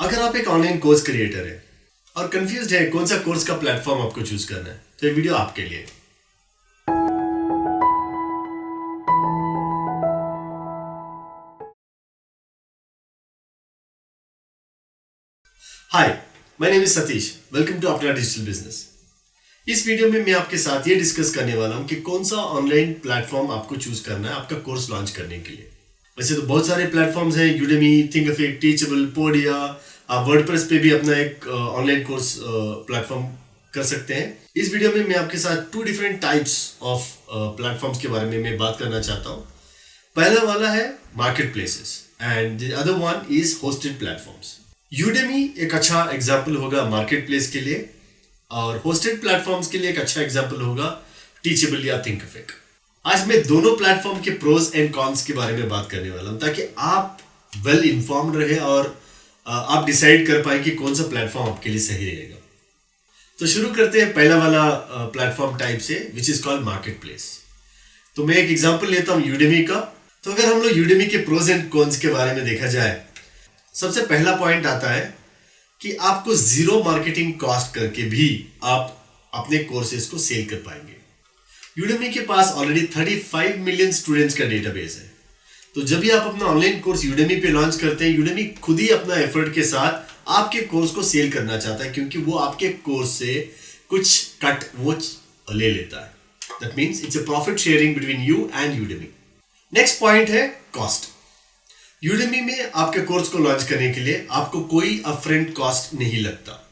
अगर आप एक ऑनलाइन कोर्स क्रिएटर है और कंफ्यूज्ड है कौन सा कोर्स का प्लेटफॉर्म आपको चूज करना है, तो ये वीडियो आपके लिए। Hi, my name is Satish. Welcome to अपना डिजिटल बिजनेस। इस वीडियो में मैं आपके साथ ये डिस्कस करने वाला हूं कि कौन सा ऑनलाइन प्लेटफॉर्म आपको चूज करना है आपका कोर्स लॉन्च करने के लिए। वैसे तो बहुत सारे प्लेटफॉर्म्स हैं, यूडेमी, थिंकिफिक, टीचेबल, पोडिया। आप वर्डप्रेस पे भी अपना एक ऑनलाइन कोर्स प्लेटफॉर्म कर सकते हैं। इस वीडियो में मैं आपके साथ two different types of platforms के बारे में मैं बात करना चाहता हूँ। पहला वाला है market places and the other one is hosted platforms. Udemy एक अच्छा एग्जाम्पल होगा मार्केट प्लेस के लिए, और होस्टेड प्लेटफॉर्म्स के लिए एक अच्छा एग्जाम्पल होगा टीचेबल या थिंकिफिक। आज मैं दोनों प्लेटफॉर्म के प्रोज एंड कॉन्स के बारे में बात करने वाला हूं, ताकि आप वेल इन्फॉर्म्ड रहे और आप डिसाइड कर पाए कि कौन सा प्लेटफॉर्म आपके लिए सही रहेगा। तो शुरू करते हैं पहला वाला प्लेटफॉर्म टाइप से, which is called market place. तो मैं एक एग्जाम्पल लेता हूं यूडेमी का। तो अगर हम लोग यूडेमी के प्रोज एंड कॉन्स के बारे में देखा जाए, सबसे पहला पॉइंट आता है कि आपको जीरो मार्केटिंग कॉस्ट करके भी आप अपने कोर्सेज को सेल कर पाएंगे। यूडेमी के पास ऑलरेडी 35 मिलियन स्टूडेंट्स का डेटाबेस है। तो जब भी आप अपना ऑनलाइन कोर्स यूडेमी पे लॉन्च करते हैं, यूडेमी खुद ही अपना एफर्ट के साथ आपके कोर्स को सेल करना चाहता है, क्योंकि वो आपके कोर्स से कुछ कट वो ले लेता है। That means it's a profit sharing between you and Udemy. Next point है कॉस्ट। यूडेमी में आपके कोर्स को लॉन्च करने के लिए आपको कोई अपफ्रंट कॉस्ट नहीं लगता,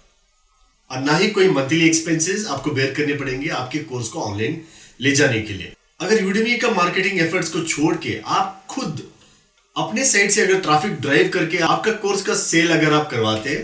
और ना ही कोई मंथली एक्सपेंसेस आपको बेयर करने पड़ेंगे आपके कोर्स को ऑनलाइन ले जाने के लिए। अगर यूडेमी का मार्केटिंग एफर्ट्स को छोड़ के आप खुद अपने साइड से अगर ट्रैफिक ड्राइव करके आपका कोर्स का सेल अगर आप करवाते हैं,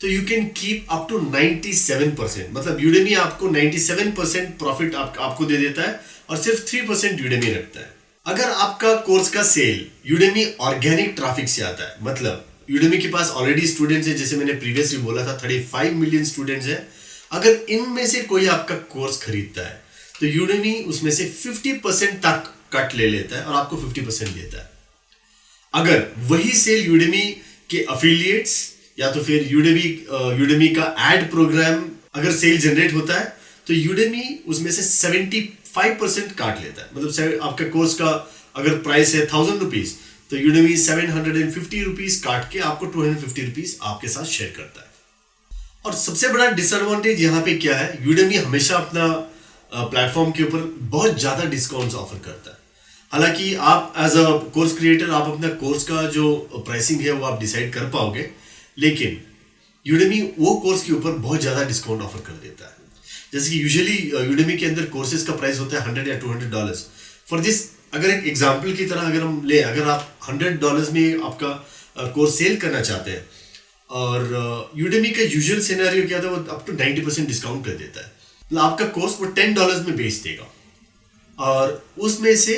तो you can keep up to 97%। मतलब यूडेमी आपको 97% प्रॉफिट आपको दे देता है और सिर्फ 3% यूडेमी रखता है। अगर आपका कोर्स का सेल यूडेमी ऑर्गेनिक ट्रैफिक से आता है, मतलब यूडेमी के पास ऑलरेडी स्टूडेंट्स है, जैसे मैंने प्रीवियसली बोला था 35 मिलियन स्टूडेंट्स है। अगर इनमें से कोई आपका कोर्स खरीदता है, तो यूडेमी उसमें से 50% तक कट ले लेता है और आपको 50% देता है। अगर वही सेल यूडेमी के अफिलिएट्स या तो फिर यूडेमी का एड प्रोग्राम अगर सेल जनरेट होता है, तो यूडेमी उसमें से 75% काट लेता है। मतलब आपके कोर्स का अगर प्राइस है 1000 रुपीज, तो यूडेमी 750 रुपीज काट के आपको 250 रुपीज आपके साथ शेयर करता है। और सबसे बड़ा डिसएडवांटेज यहाँ पे क्या है, यूडेमी हमेशा अपना प्लेटफॉर्म के ऊपर बहुत ज्यादा डिस्काउंट्स ऑफर करता है। हालांकि आप एज अ कोर्स क्रिएटर आप अपना कोर्स का जो प्राइसिंग है वो आप डिसाइड कर पाओगे, लेकिन यूडेमी वो कोर्स के ऊपर बहुत ज्यादा डिस्काउंट ऑफर कर देता है। जैसे कि यूजुअली यूडेमी के अंदर कोर्सेज का प्राइस होता है $100 या $200 फॉर दिस। अगर एक एग्जांपल की तरह अगर हम ले, अगर आप $100 में आपका कोर्स सेल करना चाहते हैं, और यूडेमी का यूजुअल सिनेरियो क्या था, वो अप टू 90% डिस्काउंट कर देता है। मतलब आपका कोर्स वो $10 में बेच देगा, और उसमें से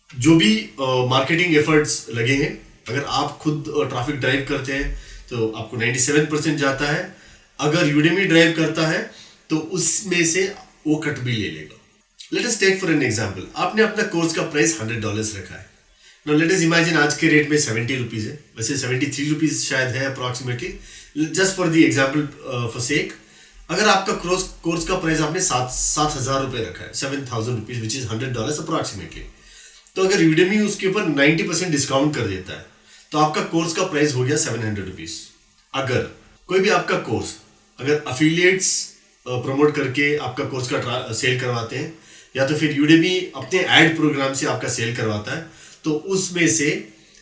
जो भी मार्केटिंग एफर्ट्स लगे हैं, अगर आप खुद ट्रैफिक ड्राइव करते हैं तो आपको 97% जाता है। अगर यूडेमी ड्राइव करता है तो उसमें से वो कट भी ले लेगा। Let us take for an example, आपने अपना कोर्स का प्राइस $100 रखा है। नाउ लेट अस इमेजिन आज के रेट में 70 रुपीज है, वैसे 73 रुपीज शायद है approximately, just for the example for sake. अगर आपका कोर्स का प्राइस आपने 7,000 रुपए रखा है, 7,000 रुपीज विच इज $100 अप्रोक्सीमेटली, तो अगर यूडेमी उसके ऊपर 90% डिस्काउंट कर देता है, तो आपका कोर्स का प्राइस हो गया 700 रुपीज। अगर कोई भी आपका कोर्स अगर अफिलिएट्स प्रमोट करके आपका कोर्स का सेल करवाते हैं, या तो फिर यूडेमी अपने एड प्रोग्राम से आपका सेल करवाता है, तो उसमें से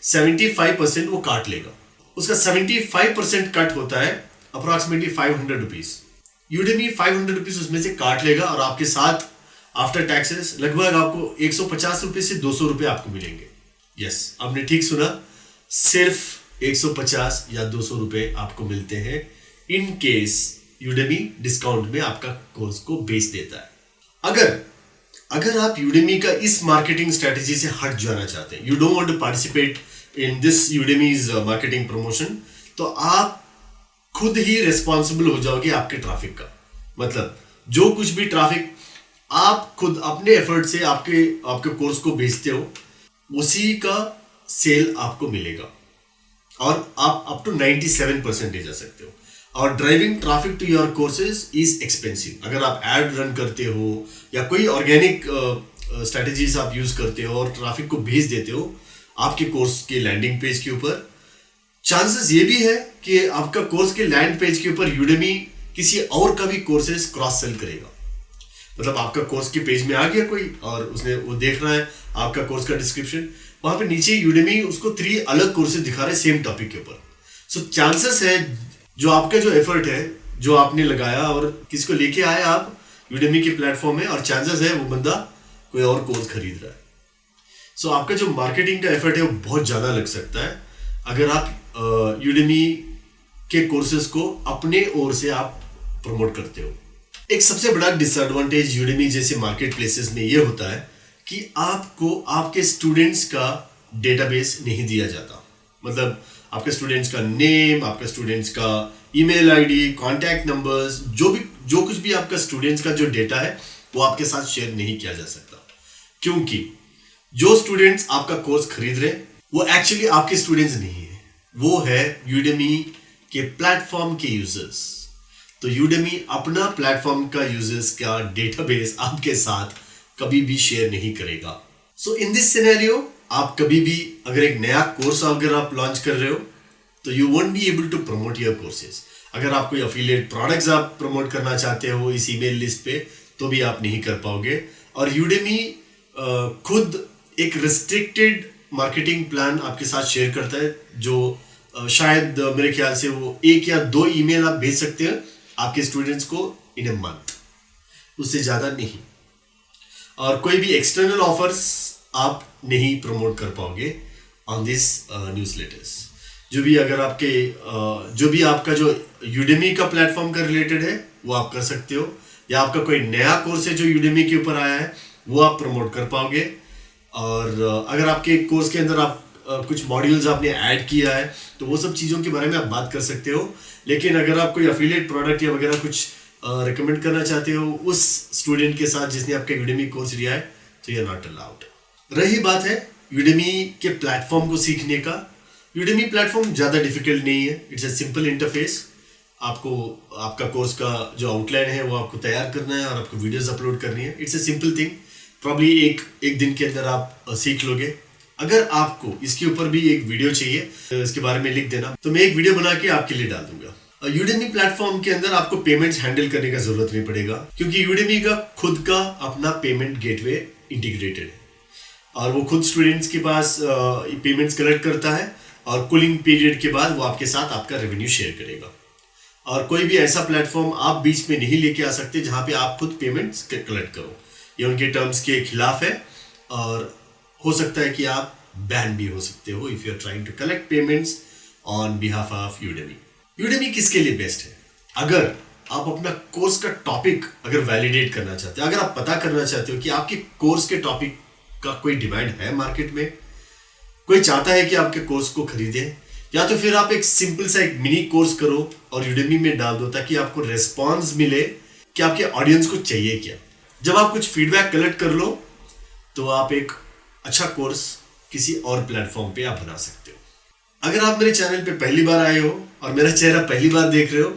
75% वो काट लेगा। उसका 75% कट होता है अप्रोक्सीमेटली 500 रुपीज। यूडेमी 500 रुपीज उसमें से काट लेगा, और आपके साथ आफ्टर टैक्सेस लगभग आपको 150 रुपए से 200 रुपए आपको मिलेंगे। यस, आपने ठीक सुना, सिर्फ 150 या 200 रुपए आपको मिलते हैं इन केस यूडेमी डिस्काउंट में आपका कोर्स को बेच देता है। अगर आप यूडेमी का इस मार्केटिंग स्ट्रेटेजी से हट जाना चाहते हैं, you don't want to participate in this Udemy's marketing promotion, तो आप खुद ही रिस्पॉन्सिबल हो जाओगे आपके ट्रैफिक का। मतलब जो कुछ भी ट्रैफिक आप खुद अपने एफर्ट से आपके कोर्स को बेचते हो, उसी का सेल आपको मिलेगा। और आप अप टू 97% जा सकते हो। और driving traffic to your courses is expensive. अगर आप एड रन करते हो या कोई ऑर्गेनिक स्ट्रेटजीज आप यूज करते हो और ट्रैफिक को भेज देते हो आपके कोर्स के लैंडिंग पेज के ऊपर, चांसेस ये भी है कि आपका कोर्स के लैंड पेज के ऊपर यूडेमी किसी और का भी कोर्सेज क्रॉस सेल करेगा। मतलब आपका कोर्स के पेज में आ गया कोई और उसने वो देख रहा है आपका कोर्स का डिस्क्रिप्शन, वहां पे नीचे यूडेमी उसको 3 अलग कोर्सेज दिखा रहे हैं सेम टॉपिक के ऊपर। सो चांसेस है जो आपका जो एफर्ट है जो आपने लगाया और किसको लेके आए आप यूडेमी के प्लेटफॉर्म में, और चांसेस है वो बंदा कोई और कोर्स खरीद रहा है। सो आपका जो मार्केटिंग का एफर्ट है वो बहुत ज्यादा लग सकता है अगर आप यूडेमी के कोर्सेज को अपने ओर से आप प्रमोट करते हो। एक सबसे बड़ा डिसएडवांटेज यूडेमी जैसे मार्केट प्लेसेस में ये होता है कि आपको आपके स्टूडेंट्स का डेटाबेस नहीं दिया जाता। मतलब आपके स्टूडेंट्स का नेम, आपके स्टूडेंट्स का ईमेल आईडी, कॉन्टैक्ट नंबर्स, जो कुछ भी आपका स्टूडेंट्स का जो डेटा है वो आपके साथ शेयर नहीं किया जा सकता, क्योंकि जो स्टूडेंट्स आपका कोर्स खरीद रहे हैं वो एक्चुअली आपके स्टूडेंट्स नहीं है, वो है यूडेमी के प्लेटफॉर्म के यूजर्स। तो यूडेमी अपना प्लेटफॉर्म का यूजर्स का डेटाबेस आपके साथ कभी भी शेयर नहीं करेगा। सो इन दिस सिनेरियो आप कभी भी अगर एक नया कोर्स अगर आप लॉन्च कर रहे हो तो you won't be able to promote your courses. अगर आप कोई अफिलिएट प्रोडक्ट्स आप प्रमोट करना चाहते हो इस ईमेल लिस्ट पे तो भी आप नहीं कर पाओगे। और यूडेमी खुद एक रिस्ट्रिक्टेड मार्केटिंग प्लान आपके साथ शेयर करता है जो शायद मेरे ख्याल से वो 1 या 2 ईमेल आप भेज सकते हैं आपके स्टूडेंट्स को इन ए मंथ, उससे ज़्यादा नहीं। और कोई भी एक्सटर्नल ऑफर्स आप नहीं प्रमोट कर पाओगे ऑन दिस न्यूज़लेटर्स। जो भी आपका जो यूडेमी का प्लेटफॉर्म का रिलेटेड है वो आप कर सकते हो, या आपका कोई नया कोर्स है जो यूडेमी के ऊपर आया है वो आप प्रमोट कर पाओगे। और अगर आपके कोर्स के अंदर आप कुछ मॉड्यूल्स आपने ऐड किया है तो वो सब चीज़ों के बारे में आप बात कर सकते हो। लेकिन अगर आप कोई अफिलिएट प्रोडक्ट या वगैरह कुछ रिकमेंड करना चाहते हो उस स्टूडेंट के साथ जिसने आपका यूडेमी कोर्स लिया है तो यू आर नॉट अलाउड। रही बात है यूडेमी के प्लेटफॉर्म को सीखने का, यूडेमी प्लेटफॉर्म ज़्यादा डिफिकल्ट नहीं है, इट्स अ सिंपल इंटरफेस। आपको आपका कोर्स का जो आउटलाइन है वो आपको तैयार करना है और आपको वीडियोस अपलोड करनी है। It's a simple thing, probably एक दिन के अंदर आप सीख लोगे। अगर आपको इसके ऊपर भी एक वीडियो चाहिए तो इसके बारे में लिख देना, तो मैं एक वीडियो बना के आपके लिए डाल दूंगा। यूडेमी प्लेटफॉर्म के अंदर आपको पेमेंट्स हैंडल करने का जरूरत नहीं पड़ेगा, क्योंकि यूडेमी का खुद का अपना पेमेंट गेटवे इंटीग्रेटेड है और वो खुद स्टूडेंट्स के पास पेमेंट्स कलेक्ट करता है और कूलिंग पीरियड के बाद वो आपके साथ आपका रेवेन्यू शेयर करेगा। और कोई भी ऐसा प्लेटफॉर्म आप बीच में नहीं लेके आ सकते जहां पे आप खुद पेमेंट्स कलेक्ट करो, ये उनके टर्म्स के खिलाफ है और हो सकता है कि आप बैन भी हो सकते हो if you are trying to collect payments on behalf of Udemy. Udemy किसके लिए बेस्ट है? अगर आप अपना कोर्स का टॉपिक अगर वैलिडेट करना चाहते हो, अगर आप पता करना चाहते हो कि आपके कोर्स के टॉपिक का कोई डिमांड है मार्केट में, कोई चाहता है कि आपके कोर्स को खरीदे, या तो फिर आप एक सिंपल सा एक मिनी कोर्स करो और यूडेमी में डाल दो ताकि आपको रेस्पॉन्स मिले कि आपके ऑडियंस को चाहिए क्या। जब आप कुछ फीडबैक कलेक्ट कर लो तो आप एक अच्छा कोर्स किसी और प्लेटफॉर्म पे आप बना सकते हो। अगर आप मेरे चैनल पे पहली बार आए हो और मेरा चेहरा पहली बार देख रहे हो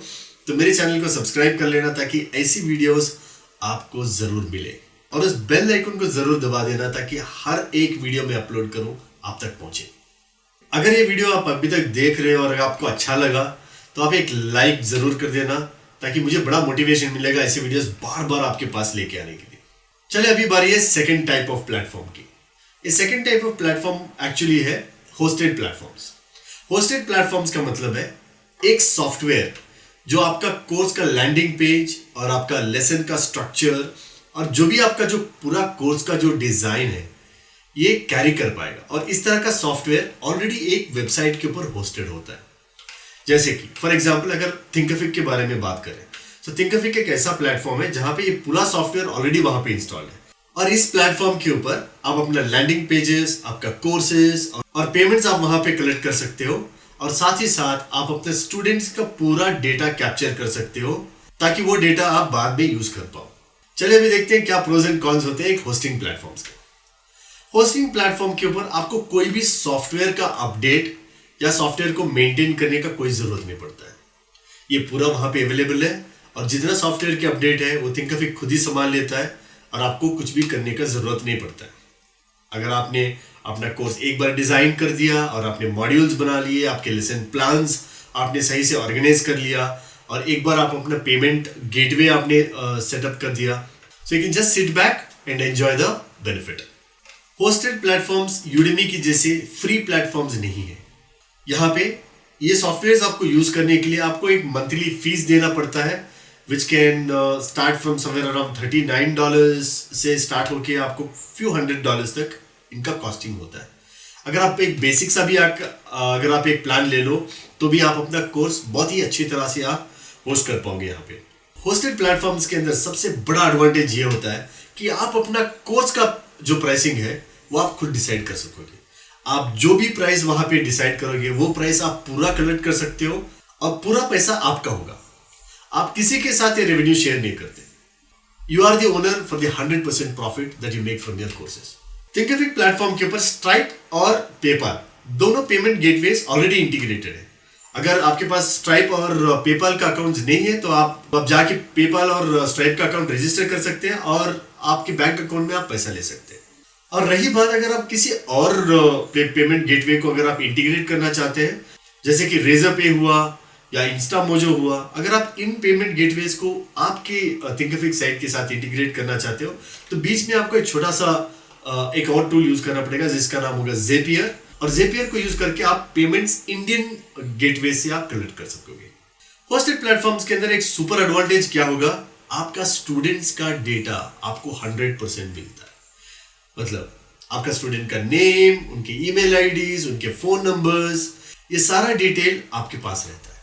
तो मेरे चैनल को सब्सक्राइब कर लेना ताकि ऐसी वीडियोस आपको जरूर मिले, और उस बेल आइकन को जरूर दबा देना ताकि हर एक वीडियो में अपलोड करूं आप तक पहुंचे। अगर ये वीडियो आप अभी तक देख रहे हो और आपको अच्छा लगा तो आप एक लाइक जरूर कर देना ताकि मुझे बड़ा मोटिवेशन मिलेगा ऐसी वीडियोस बार बार आपके पास लेके आने के लिए। चलिए अभी बारी है सेकंड टाइप ऑफ प्लेटफॉर्म की। ये second type of platform actually है होस्टेड प्लेटफॉर्म्स। होस्टेड प्लेटफॉर्म्स का मतलब है एक सॉफ्टवेयर जो आपका कोर्स का लैंडिंग पेज और आपका लेसन का स्ट्रक्चर और जो भी आपका जो पूरा कोर्स का जो डिजाइन है ये कैरी कर पाएगा। और इस तरह का सॉफ्टवेयर ऑलरेडी एक वेबसाइट के ऊपर होस्टेड होता है। जैसे कि फॉर एग्जांपल अगर थिंकिफिक के बारे में बात करें तो थिंकिफिक एक ऐसा प्लेटफॉर्म है जहां पे ये पूरा सॉफ्टवेयर ऑलरेडी वहां पे इंस्टॉल है, और इस प्लेटफॉर्म के ऊपर आप अपना लैंडिंग पेजेस, आपका कोर्सेज और पेमेंट्स आप वहां पे कलेक्ट कर सकते हो, और साथ ही साथ आप अपने स्टूडेंट्स का पूरा डेटा कैप्चर कर सकते हो ताकि वो डेटा आप बाद में यूज कर पाओ। चलिए अभी देखते हैं क्या प्रोज एंड कॉन्स होते हैं एक होस्टिंग प्लेटफॉर्म्स के। होस्टिंग प्लेटफॉर्म के ऊपर आपको कोई भी सॉफ्टवेयर का अपडेट या सॉफ्टवेयर को मेंटेन करने का कोई ज़रूरत नहीं पड़ता है। ये पूरा वहाँ पे अवेलेबल है और जितना सॉफ्टवेयर की अपडेट है वो थिंकिफिक खुद ही संभाल लेता है और आपको कुछ भी करने का ज़रूरत नहीं पड़ता है। अगर आपने अपना कोर्स एक बार डिज़ाइन कर दिया और आपने मॉड्यूल्स बना लिए, आपके लेसन प्लान्स आपने सही से ऑर्गेनाइज कर लिया और एक बार आप अपना पेमेंट गेटवे आपने सेटअप कर दिया, so you can just sit back and enjoy the benefit. Hosted platforms Udemy की जैसे फ्री प्लेटफॉर्म्स नहीं है। यहाँ पे ये सॉफ्टवेयर आपको यूज करने के लिए आपको एक मंथली फीस देना पड़ता है, which can start from somewhere around $39 से स्टार्ट होके आपको few $100 तक इनका कॉस्टिंग होता है। अगर आप एक बेसिक सा भी अगर आप एक प्लान ले लो तो भी आप अपना कोर्स बहुत ही अच्छी तरह से आप होस्ट कर पाओगे। यहाँ पे होस्टेड प्लेटफॉर्म्स के अंदर सबसे बड़ा एडवांटेज ये होता है कि आप अपना कोर्स का जो प्राइसिंग है वो आप खुद डिसाइड कर सकोगे। आप जो भी प्राइस वहां पे डिसाइड करोगे वो प्राइस आप पूरा कलेक्ट कर सकते हो और पूरा पैसा आपका होगा। आप किसी के साथ ये रेवेन्यू शेयर नहीं करते। You are the owner for the 100% profit that you make from your courses. Thinkific platform के ऊपर स्ट्राइप और पेपाल दोनों पेमेंट गेटवेज ऑलरेडी इंटीग्रेटेड है। अगर आपके पास स्ट्राइप और पेपाल का अकाउंट नहीं है तो आप जाके पेपाल और स्ट्राइप का अकाउंट रजिस्टर कर सकते हैं और आपके बैंक अकाउंट में आप पैसा ले सकते हैं। और रही बात अगर आप किसी और पेमेंट गेटवे को अगर आप इंटीग्रेट करना चाहते हैं, जैसे कि रेजर पे हुआ या इंस्टामोजो हुआ, अगर आप इन पेमेंट गेटवेज को आपके थिंकिफिक साइट के साथ इंटीग्रेट करना चाहते हो तो बीच में आपको एक छोटा सा एक और टूल यूज करना पड़ेगा जिसका नाम होगा ज़ेपियर। और ज़ेपियर को यूज करके आप पेमेंट्स इंडियन गेटवे से आप कलेक्ट कर सकोगे। होस्टेड प्लेटफॉर्म्स के अंदर एक सुपर एडवांटेज क्या होगा, आपका स्टूडेंट्स का डेटा आपको 100% मिलता है। मतलब आपका स्टूडेंट का नेम, उनके ईमेल आईडीज, उनके फोन नंबर्स, ये सारा डिटेल आपके पास रहता है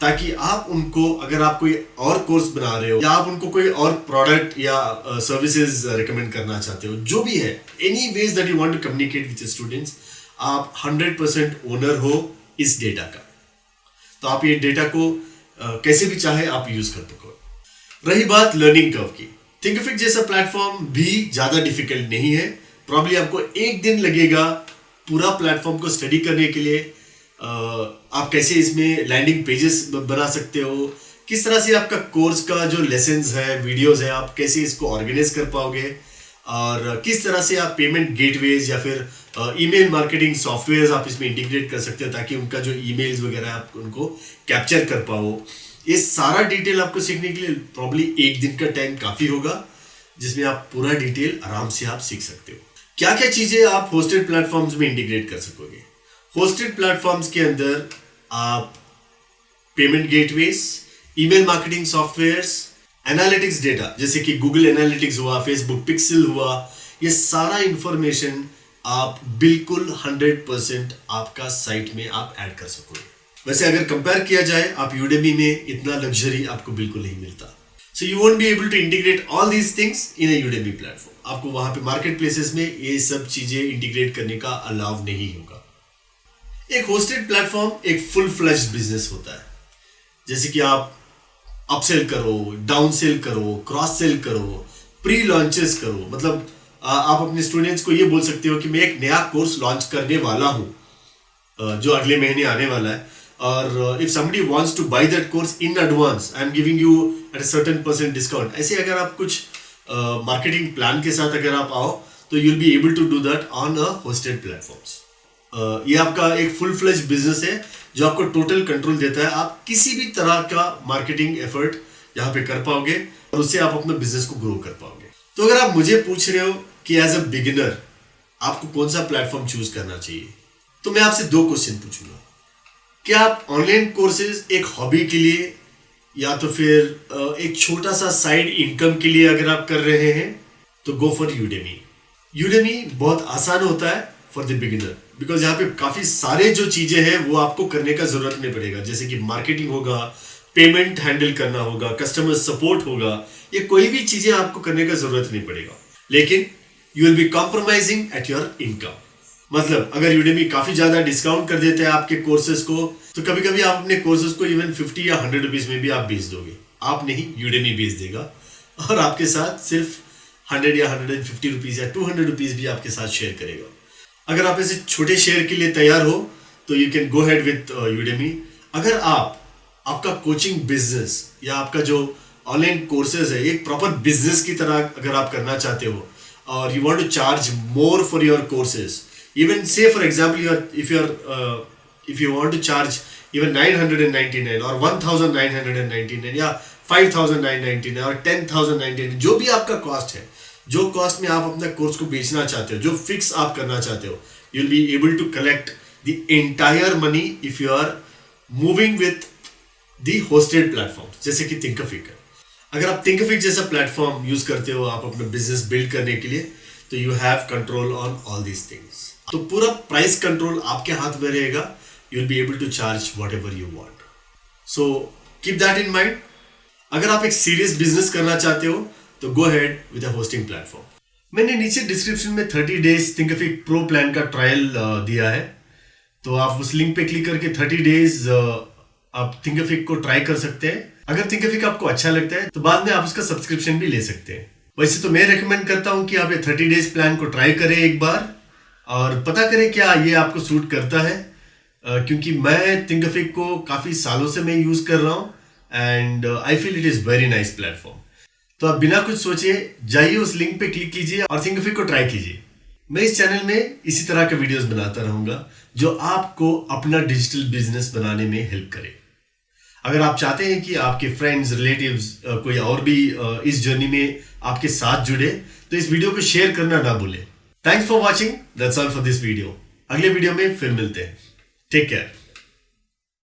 ताकि आप उनको, अगर आप कोई और कोर्स बना रहे हो या आप उनको कोई और प्रोडक्ट या सर्विसेज रिकमेंड करना चाहते हो, जो भी है, any ways that you want to communicate with students, आप 100% ओनर हो इस डेटा का। तो आप ये डेटा को कैसे भी चाहे आप यूज कर सको। रही बात लर्निंग कर्व की, थिंकिफिक जैसा प्लेटफॉर्म भी ज्यादा डिफिकल्ट नहीं है। प्रॉब्ली आपको एक दिन लगेगा पूरा प्लेटफॉर्म को स्टडी करने के लिए। आप कैसे इसमें लैंडिंग पेजेस बना सकते हो, किस तरह से आपका कोर्स का जो लेसन्स है, वीडियोस है, आप कैसे इसको ऑर्गेनाइज कर पाओगे और किस तरह से आप पेमेंट गेटवेज या फिर ईमेल मार्केटिंग सॉफ्टवेयर आप इसमें इंटीग्रेट कर सकते हो ताकि उनका जो ईमेल्स वगैरह आप उनको कैप्चर कर पाओ। ये सारा डिटेल आपको सीखने के लिए प्रॉब्ली एक दिन का टाइम काफी होगा जिसमें आप पूरा डिटेल आराम से आप सीख सकते हो। क्या क्या चीजें आप होस्टेड प्लेटफॉर्म्स में इंटीग्रेट कर सकोगे। होस्टेड प्लेटफॉर्म्स के अंदर आप payment gateways, email marketing softwares, analytics data जैसे कि गूगल एनालिटिक्स हुआ, फेसबुक पिक्सल हुआ, ये सारा इंफॉर्मेशन आप बिल्कुल 100% आपका साइट में आप ऐड कर सकोगे। वैसे अगर कंपेयर किया जाए, आप यूडेमी में इतना लग्जरी आपको बिल्कुल नहीं मिलता। So you won't be able to integrate all these things in a Udemy platform. आपको वहां पे मार्केट प्लेसेस में ये सब चीजें इंटीग्रेट करने का अलाउ नहीं होगा। एक होस्टेड प्लेटफॉर्म एक फुल फ्लेज्ड बिजनेस होता है। जैसे कि आप अपसेल करो, डाउन सेल करो, क्रॉस सेल करो, प्री लॉन्चेस करो। मतलब आप अपने स्टूडेंट्स को ये बोल सकते हो कि मैं एक नया कोर्स लॉन्च करने वाला हूं जो अगले महीने आने वाला है, और if somebody wants to buy that course in advance, I am giving you at a certain % discount. ऐसे अगर आप कुछ मार्केटिंग प्लान के साथ अगर आप आओ तो you will be able to do that on a hosted platforms. ये आपका एक फुल फ्लेज बिजनेस है जो आपको टोटल कंट्रोल देता है। आप किसी भी तरह का मार्केटिंग एफर्ट यहाँ पे कर पाओगे और उससे आप अपना बिजनेस को ग्रो कर पाओगे। तो अगर आप मुझे पूछ रहे हो कि एज अ बिगिनर आपको कौन सा प्लेटफॉर्म चूज करना चाहिए, तो मैं आपसे 2 क्वेश्चन पूछूंगा। क्या आप ऑनलाइन कोर्सेज एक हॉबी के लिए या तो फिर एक छोटा सा साइड इनकम के लिए अगर आप कर रहे हैं तो गो फॉर यूडेमी। यूडेमी बहुत आसान होता है फॉर द बिगिनर बिकॉज यहाँ पे काफी सारे जो चीजें हैं वो आपको करने का जरूरत नहीं पड़ेगा। जैसे कि मार्केटिंग होगा, पेमेंट हैंडल करना होगा, कस्टमर सपोर्ट होगा, ये कोई भी चीजें आपको करने का जरूरत नहीं पड़ेगा। लेकिन you will B compromising at your income. मतलब अगर यूडेमी काफी ज्यादा डिस्काउंट कर देते हैं आपके कोर्सेज को तो कभी कभी आप अपने कोर्सेज को इवन 50 या 100 रुपीज में भी आप बेच दोगे। आप नहीं, यूडेमी बेच देगा और आपके साथ सिर्फ 100 या 150 रुपीज या 200 रुपीज भी आपके साथ शेयर करेगा। अगर आप ऐसे छोटे शेयर के लिए तैयार हो तो you can go head with Udemy. अगर आपका कोचिंग बिजनेस या आपका जो ऑनलाइन कोर्सेज है एक प्रॉपर बिजनेस की तरह अगर आप करना चाहते हो और you want to charge more for your courses, even say for example if you want to charge even 999 or 1999 या 5999 और 10,999, जो भी आपका कॉस्ट है, जो कॉस्ट में आप अपना कोर्स को बेचना चाहते हो, जो फिक्स आप करना चाहते हो, you will be able to collect the entire money if you are moving with the hosted platform जैसे कि थिंकिफिक है। अगर आप थिंकिफिक जैसा प्लेटफॉर्म यूज करते हो आप अपना बिजनेस बिल्ड करने के लिए, तो you have control on all these things. तो पूरा प्राइस कंट्रोल आपके हाथ में रहेगा, you will be able to charge whatever you want. So keep that in mind. अगर आप एक सीरियस बिजनेस करना चाहते हो तो go ahead with a hosting platform. मैंने नीचे डिस्क्रिप्शन में 30 डेज थिंकिफिक प्रो प्लान का ट्रायल दिया है, तो आप उस लिंक पे क्लिक करके 30 डेज आप थिंकिफिक को ट्राई कर सकते हैं। अगर थिंकिफिक आपको अच्छा लगता है तो बाद में आप उसका सब्सक्रिप्शन भी ले सकते हैं। वैसे तो मैं रेकमेंड करता हूं कि आप ये 30 डेज प्लान को ट्राई करें एक बार और पता करें क्या ये आपको सूट करता है, क्योंकि मैं थिंकिफिक को काफ़ी सालों से मैं यूज़ कर रहा हूँ and I feel it is very nice platform. तो आप बिना कुछ सोचे जाइए उस लिंक पे क्लिक कीजिए और थिंकिफिक को ट्राई कीजिए। मैं इस चैनल में इसी तरह के वीडियोस बनाता रहूँगा जो आपको अपना डिजिटल बिजनेस बनाने में हेल्प करे। अगर आप चाहते हैं कि आपके फ्रेंड्स, रिलेटिव्स, कोई और भी इस जर्नी में आपके साथ जुड़े, तो इस वीडियो को शेयर करना ना भूलें। Thanks for watching, that's all for this video. अगले वीडियो में फिर मिलते हैं। Take care.